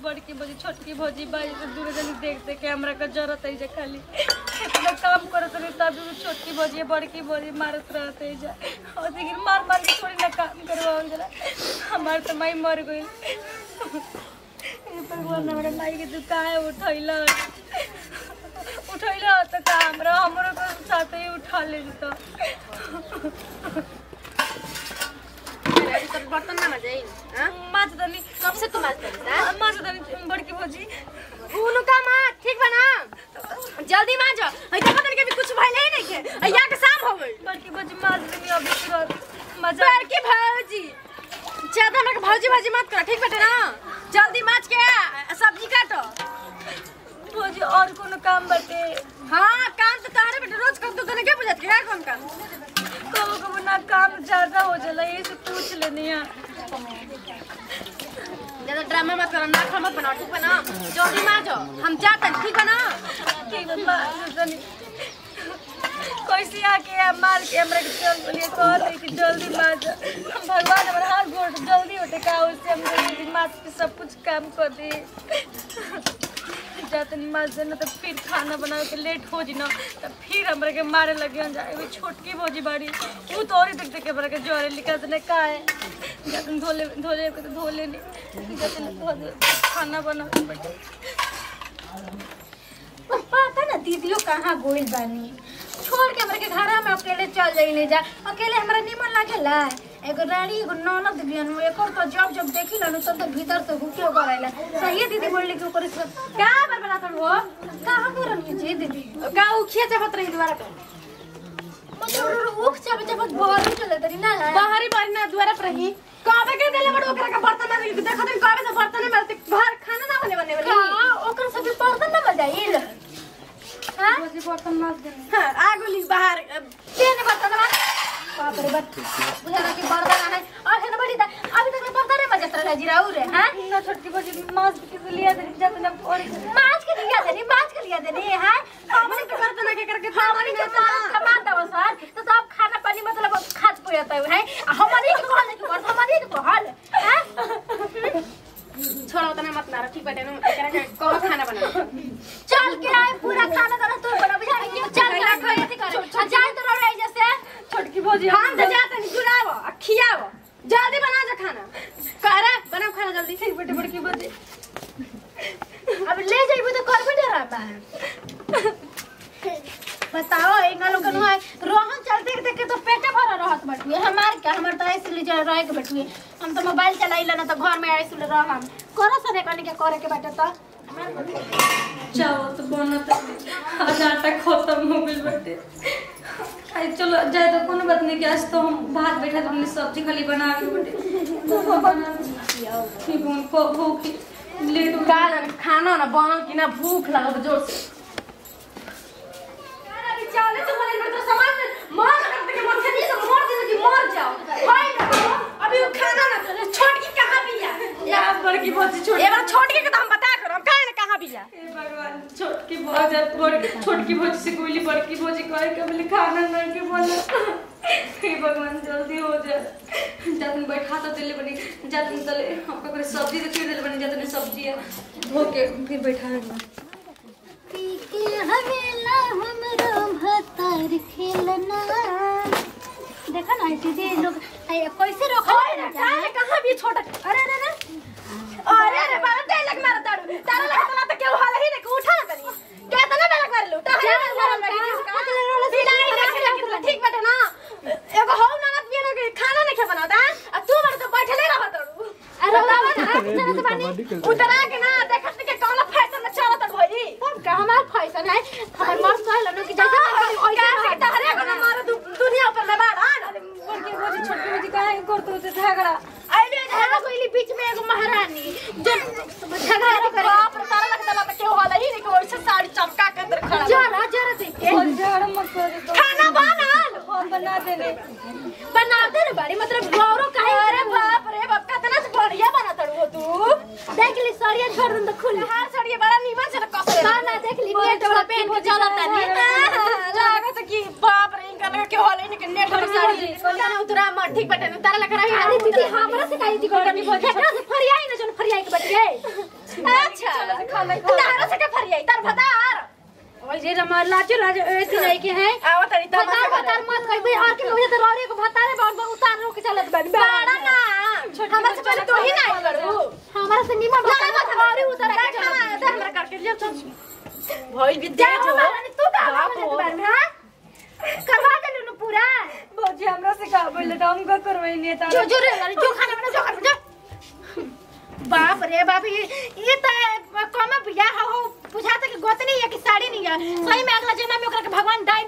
बड़की भौजी छोटकी भौजी बाई से दूर जन देखते के हमरा का जरूरत है जे खाली इतना काम करत नहीं तब छोटकी भौजी बड़की भौजी मारत रहते है जा और लेकिन मार मार के थोड़ी ना काम करवाओ जरा हमार तो माई मर गई भगवान हमरा माई के दुकान उठैला तो काम रहा हमरो को साथ ही उठा ले तो तो बर्तन ना मजाई हां माज दनी कब से तू माजता है माज दनी बड़की भौजी उनु का मां ठीक बना जल्दी माज हई देखो तनी के भी कुछ भइले नहीं के या के शाम हो गई बड़की भौजी माज दनी अभी तुरंत मजा बड़की भौजी ज्यादा हमरा के भौजी मत कर ठीक बटे ना जल्दी माज के सब्जी काटो भौजी और कोनो काम बटे हां काम तो तारे बेटे रोज कर तू तने के बुझत के कौन काम कबो ना काम ज्यादा हो जाला ये से पूछ लेनी है ज्यादा ड्रामा मत करो ना मत बनाओ ठीक बना जल्दी माजो हम जाते हैं ठीक बना ठीक है माज दनी कैसे आके मार के हमरा के चल बोलिए कह कि जल्दी माज भगवान हमारा हाथ गोड़ जल्दी उठे का उससे हम जल्दी माज के सब कुछ काम कर दे जातनी माज देना तो फिर खाना बना के लेट हो जी ना तो फिर हमरा के मारे लगे जाए छोटकी भौजी बाड़ी वो तो और देख देख के हमरा के जोरे लिखा ने का है जातन धोले के तो धोले नहीं जातन खाना बना के बैठे पता ना दीदियों कहाँ गोइल बानी छोड़ के हमरा के घर में अकेले चल जाइले जा अकेले हमरा निमन लागेला एगो रानी एगो ननद बियन एकर तो जब देखी लनु तब तो भीतर से हुके गराइला सही दीदी बोलले कि ओकर का बरबरा कर हो कहां करनी जी दीदी का उखिया जबत रही द्वारा पे मतलब उख जब बाहर चले तरी ना बाहरी बारी द्वारा पर रही काबे के देले बड़ ओकरा के बर्तन में देखो तन काबे से बर्तन में घर खाना ना बने वाली हां ओकर सब बर्तन ना बजाइल हां भौजी बर्तन माज देनी हां आगुली बाहर तेने बर्तन ना बाप रे बाप बुझा कि बर्तन है और है ना बड़ी अभी तक बर्तन रे बजत रहा जीराऊ रे हां ना छोटकी भौजी माज के लिया दे जातन और माज के लिया देनी हां हमने तो बर्तन के करके हमनी के कमा दव सर तो सब खाना पानी मतलब खात पोयत है हमनी के कहल कि बर्तन हमनी के कहल हां छोड़ो तना मत मारो ठीक बाटे न एकरा के कहो खाना बना चल के आए पूरा खाना दाना तोर बना बुझा कि चल के खाए थी करे जाए तो रह जैसे छोटकी भौजी हम तो जाते नहीं जुड़ावो खियावो जल्दी बना जा खाना करे बनाओ खाना जल्दी ठीक बेटे बड़की भौजी अब ले जाइबो तो करबे डरा बा बताओ एंगा लोग न है रोहन चलते देख के तो पेटे भरा रहत बटुए हमार तो ऐसे ले रह के बटुए हम तो मोबाइल चलाइला ना तो घर में ऐसे रह हम करो सने कने के करे के बाटे तो चावल तो बनत आज आटा खत्म हो गइल बाटे आई चलो जाए तो कोनो बात नहीं कि आज तो हम भात बैठा तो हमने सब्जी खाली बना के बटे ठीक हूं भूख लेट का खाना ना बनल कि ना भूख लागल जोर से अरे चले तो बोले तो सामान मार करते के मन से सब मोड़ दे कि मर जाओ भाई ना अभी वो खाना ना छोटकी कहां बिया या बड़की भौजी छोड़ एक बार छोटकी के तो हम बता करो काहे ना कहां बिया हे भगवान छोटकी भौजी छोटकी भौजी से कोई बड़की भौजी कहे के बोले खाना नहीं के बोले हे भगवान जल्दी हो जाए जातन बैठा तो दिले बनी जातन तले हमको करे सब्जी दे दिले बनी जातन सब्जी है धो के फिर बैठा है पी के हवेला हमरो भतार खेलना देखा ना दीदी लोग कैसे रोका ना काहे कहां भी छोटा अरे बाबा तेलक मार तारू तारा लग तो केहू हाल ही नहीं उठा ना तनी केतना बेलक मार लो ठीक बाटे ना एगो हो ना पिए ना खाना नहीं खे बनाता आ तू बार तो बैठले रह तारू अरे बाबा ना पानी उतरा के ना देखत के कौन फैशन में चलत भई का हमार फैशन है हमार मस्त है लनो कि जैसे ओइसे तहरे को ना मार दुनिया ऊपर में बाड़ बड़की भौजी छोटकी भौजी कहे करतो से झगड़ा आइले झगड़ा कोइली बीच में एगो महारानी जब झगड़ा करे बाप रे तारा लगता ला केहू हाल ही नहीं ओइसे साड़ी चमका के अंदर खड़ा जरा देख के झगड़ा मत कर खाना बनल हम बना देने बनाते रे बाड़ी मतलब गौरव काहे अरे बाप कितना से बढ़िया बना तड़ू तू देख ली सरिया छोड़ दन तो खुल हां सड़िए बड़ा नीमन से कसले ना देख ली नेट वाला पेन के चलता नहीं लागत कि बाप रे इनका के हाल ही नहीं नेट वाला साड़ी कोना उतरा मत ठीक बटे तारा लग रही अरे दीदी हमरा से काई थी कोनी भोज से फरियाई ना जन फरियाई के बट गए तारा से का फरियाई तार भतार ओए जे रमा लाजो लाजो एती नहीं के है आवत तरी भतार भतार मत कहि और के मुझे तो रोरे को भतारे बाउंड उतार रो के चलत बानी बाड़ा ना हमरा से पहले तू ही ना करू हमरा से निमन ना भतार उतार के चल धर्म करके ले चल भाई विद्या जो तू का बारे में हां करवा देलु न पूरा भौजी हमरा से का बोले तो हम का करवाई नहीं था जो रे जो खाना बना जो कर बाप रे बाप ये तो कम बिया हो पूछा था कि गोतनी है कि साड़ी नहीं है सही में अगला जन्म में ओकरा के भगवान डाइन